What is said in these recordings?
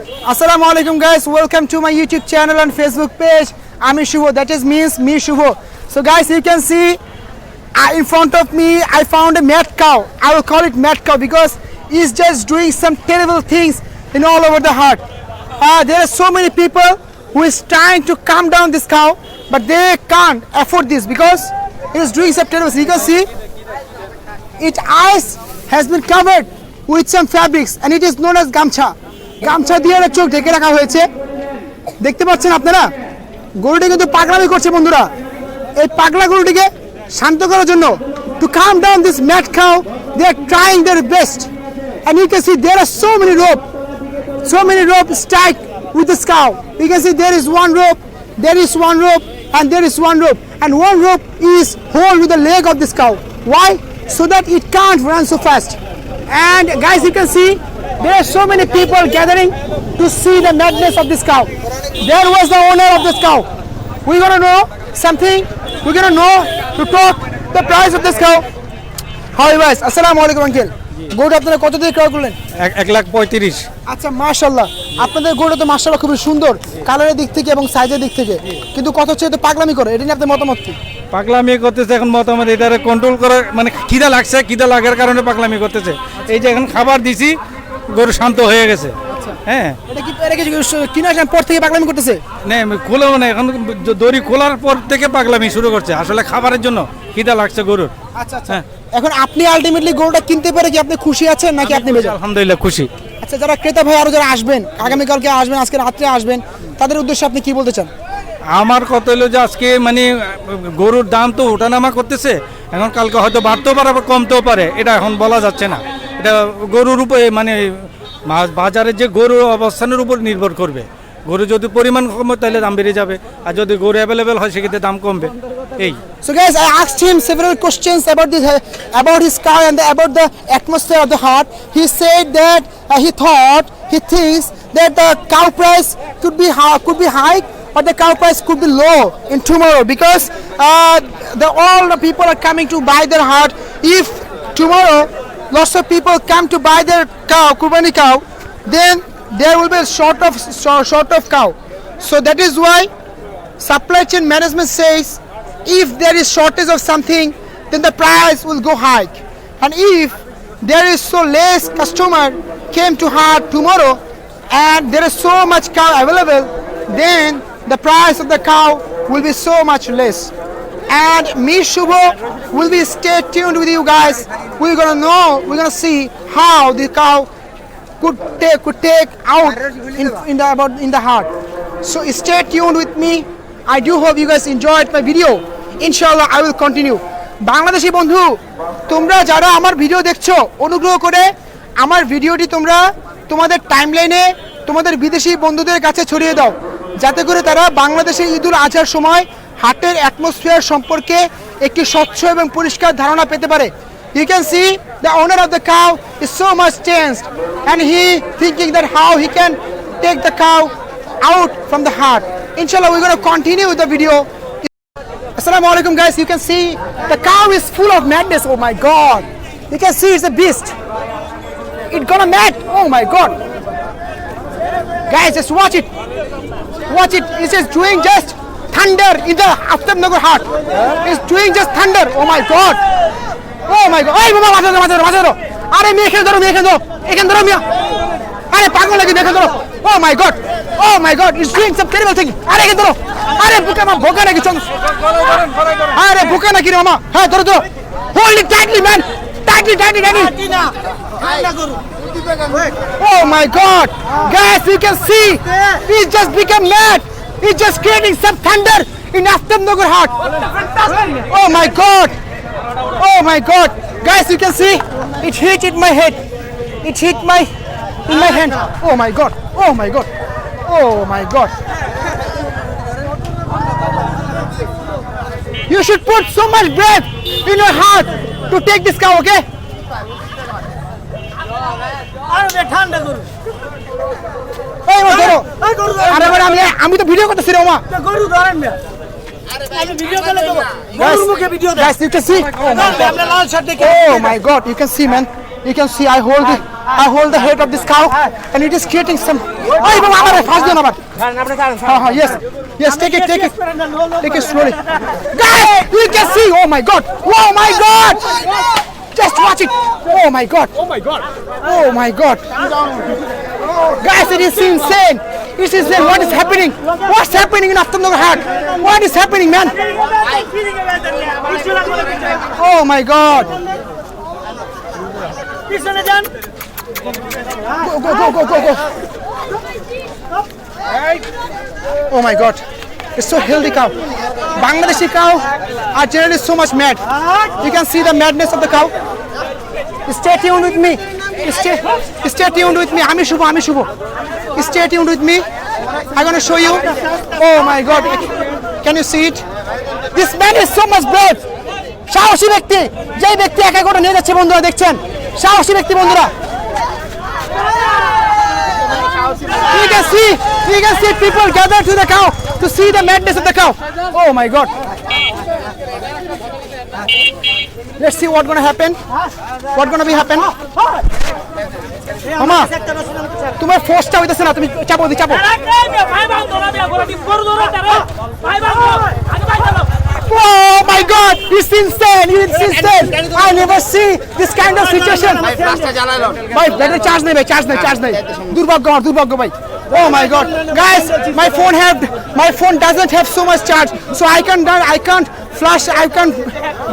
Assalamualaikum guys, welcome to my YouTube channel and Facebook page. I'm Shuvo, that is means me Shuvo. So guys, you can see in front of me I found a mad cow. I will call it mad cow because he's just doing some terrible things in all over the Haat. There are so many people who is trying to calm down this cow, but they can't afford this because it is doing some terrible things. You can see its eyes has been covered with some fabrics and it is known as gamcha. গামছা দিয়ে চোখ ঢেকে রাখা হয়েছে। দেখতে পাচ্ছেন আপনারা গরুটি কিন্তু পাগলামি করছে বন্ধুরা। এই পাগলা গরুটিকে শান্ত করার জন্য to calm down this mad cow they are trying their best and you can see there are so many rope stuck with this cow. You can see there is one rope, there is one rope and there is one rope and one rope is hold with the leg of this cow. Why? So that it can't run so fast. And guys, you can see there are so many people gathering to see the madness of this cow. There was the owner of this cow. We're gonna know something. We're gonna know to talk the price of this cow. How are you guys? Assalamualaikum uncle. গোটা আপনারা কত দিয়ে ক্রয় করলেন? 1,35,000। আচ্ছা মাশাআল্লাহ, আপনাদের গোটা তো মাশাআল্লাহ খুবই সুন্দর কালারের দিক থেকে এবং সাইজের দিক থেকে, কিন্তু কত হচ্ছে তো পাগলামি করে, এটা নিয়ে আপনার মতামত কি? পাগলামি করতেছে এখন মতামত এটারে কন্ট্রোল করে, মানে খিদা লাগছে, খিদা লাগার কারণে পাগলামি করতেছে। এই যে এখন খাবার দিছি গরু শান্ত হয়ে গেছে। হ্যাঁ, এটা কি কিনার পর থেকে পাগলামি করতেছে? না খোলা, মানে এখন দড়ি খোলার পর থেকে পাগলামি শুরু করছে, আসলে খাবারের জন্য খিদা লাগছে গরুর। আচ্ছা আচ্ছা, এখন আপনি আলটিমেটলি গরুটা কিনতে পেরে কি আপনি খুশি আছেন নাকি আপনি বেজার? আলহামদুলিল্লাহ খুশি। আচ্ছা, যারা ক্রেতা ভাই আরো যারা আসবেন, আগামীকালকে আসবেন, আজকে রাত্রে আসবেন, তাদের উদ্দেশ্যে আপনি কি বলতে চান? আমার কথা হলো যে আজকে মানে গরুর দাম তো ওঠানামা করতেছে, এখন কালকে হয়তো বাড়তেও পারে আবার কমতেও পারে, এটা এখন বলা যাচ্ছে না। এটা গরুর উপরে মানে বাজারের যে গরুর অবস্থানের উপর নির্ভর করবে। গরু যদি পরিমাণ কমে তাহলে দাম বেড়ে যাবে, আর যদি গরু অ্যাভেলেবেল হয় সেক্ষেত্রে দাম কমবে। এই So guys, I asked him several questions about this, about his cow and about the atmosphere of the Haat. He said that he thinks that the cow price could be high or the cow price could be low in tomorrow because all the people are coming to buy their Haat. If tomorrow lots of people come to buy their cow, Kurbani cow, then there will be a short of cow. So that is why supply chain management says if there is shortage of something, then the price will go high. And if there is so less customer came to Haat tomorrow and there is so much cow available, then the price of the cow will be so much less. And me Shuvo will be stay tuned with you guys. We're gonna see how the cow could take out in the Haat. So stay tuned with me. I do hope you guys enjoyed my video. Inshallah I will continue. Bangladeshi বন্ধু, তোমরা যারা আমার video দেখছো, অনুগ্রহ করে আমার ভিডিওটি তোমরা তোমাদের টাইমলাইনে তোমাদের বিদেশি বন্ধুদের কাছে ছড়িয়ে দাও, যাতে করে তারা বাংলাদেশে ঈদুল আজহার সময় হাটের অ্যাটমসফিয়ার সম্পর্কে একটি স্বচ্ছ এবং পরিষ্কার ধারণা পেতে পারে। You can see the owner of the cow is so much tensed and he thinking that how he can take the cow out from the Haat. Inshallah we're going to continue with the video. Assalamualaikum guys, you can see the cow is full of madness. Oh my god, you can see it's a beast, it gonna mad. Oh my god guys, just watch it, it's just doing just thunder in the Assalamualaikum Haat. It's doing just thunder. Oh my god, oh my god. Hey mama, বাজারো আরে মেয়ে এখানে ধরো মিয়া, আরে পাগল লাগি দেখে ধরো। Oh my god, it's doing some terrible thing. আরে এখানে ধরো, আরে বোকা নাকি চল, আরে বোকা নাকি রে মামা? হ্যাঁ ধরো, hold it tightly man, tightly. Oh my god guys, you can see he just become mad. He's just creating some thunder in Assalamualaikum Haat. Oh my god guys, you can see it hit in my head, it hit in my hand. Oh my god you should put so much breath in your heart to take this cow, okay? আমি তো video করতেছি রে মামা, গরু ধরেন না, আমি video করে দেব, গরুর মুখে ভিডিও দেব। Guys, you can see, oh my god, you can see man, you can see I hold the head of this cow and it is creating some ওই বাবা আমার ফাস্ট জন আবার হ্যাঁ yes yes take it slowly guys you can see oh my god just watch it oh my god guys it is insane what is happening what's happening in Afternoon Haat what is happening man oh my god go oh my god it's so healthy cow Bangladeshi cow are generally so much mad you can see the madness of the cow stay tuned with me stay tuned with me আমি শুভ stay tuned with me I'm going to show you oh my god can you see it this man is so much brave সাহসী ব্যক্তি যেই ব্যক্তি একা করে নিয়ে যাচ্ছে বন্ধুরা দেখছেন সাহসী ব্যক্তি বন্ধুরা you can see people gather to the cow to see the madness of the cow oh my god let's see what's gonna happen মামা তোমার ফোর্সটা হইতাছে না তুমি চাপো oh my god it's insane I never see this kind of situation ভাই battery charge নেই দুর্ভাগ্য ভাই oh my god guys my phone doesn't have so much charge so I can't flash I can't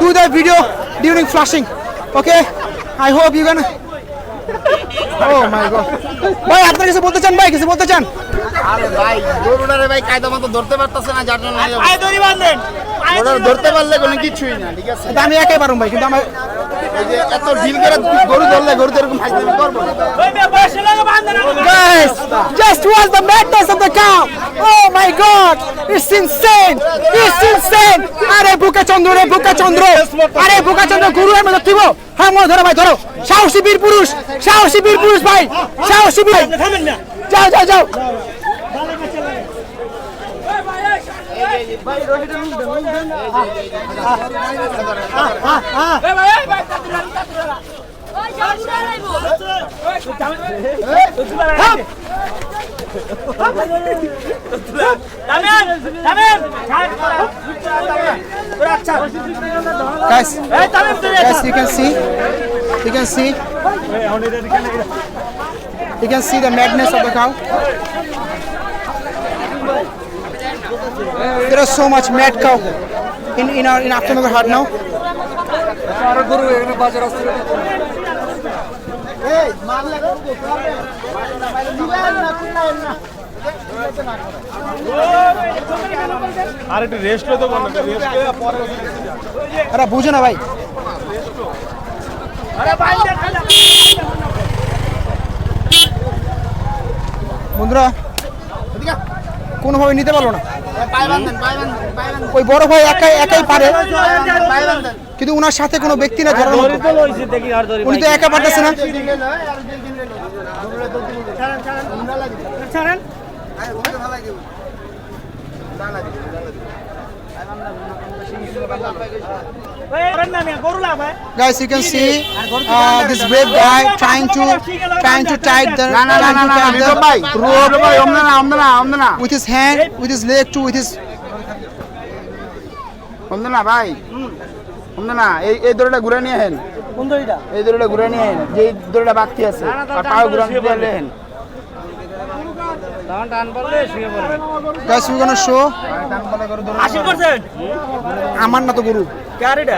do the video during flashing okay I hope you gonna oh my god ভাই আপনি কিছু বলতে চান আরে ভাই গরুটারে ভাই কায়দা মতো ধরতে পারতাছে না যার জন্য আয় দড়ি বাঁধেন ওরা ধরতে পারলে কোনো কিছুই না ঠিক আছে আমি একাই পারুম ভাই কিন্তু আমার এই যে এত ঢিল করে গরু ধরলে গরু তো এরকম ফাইজলামি করব ওই মে বসে লাগা বাঁধেন guys just watch the madness of the cow oh my god it's insane আরে বুকা চন্দ্র আরে বুকা চন্দ্র গুরু এর মধ্যে দিব হ্যাঁ মো ধরো ভাই ধরো সাহসী বীর পুরুষ ভাই সাহসী বীর থামেন না যাও ভাই রোহিত ভাই তাতুরা ওই যাও ribo guys you can see the madness of the cow there are so much mad cow in Afternoon Haat now আর একটু রেস্ট লও তো বন্ধ রেস্ট করে পরে আরে বুঝো না ভাই আরে বাইরে খালা বন্ধুরা কোনোভাবে নিতে পারলো না পায় বাঁধেন ওই বড় ভাই একাই পারে পায় বাঁধেন কিন্তু ওনার সাথে কোনো ব্যক্তি না ধরার মতো উনি তো একা পারতেছে না ছাড়েন guys you can see this brave guy trying to tie the rope with his hand with his leg too with his না ভাই না এই দড়িটা ঘুরে নিয়ে হেন কোন দড়িটা এই দড়িটা ঘুরে নিয়ে হেন যে দড়িটা বাকি আছে আর পাও ঘুরে দিয়ে লেন টান পড়লে শুয়ে পড়বেন guys we're gonna show 80% আমার না তো গুরু কার এটা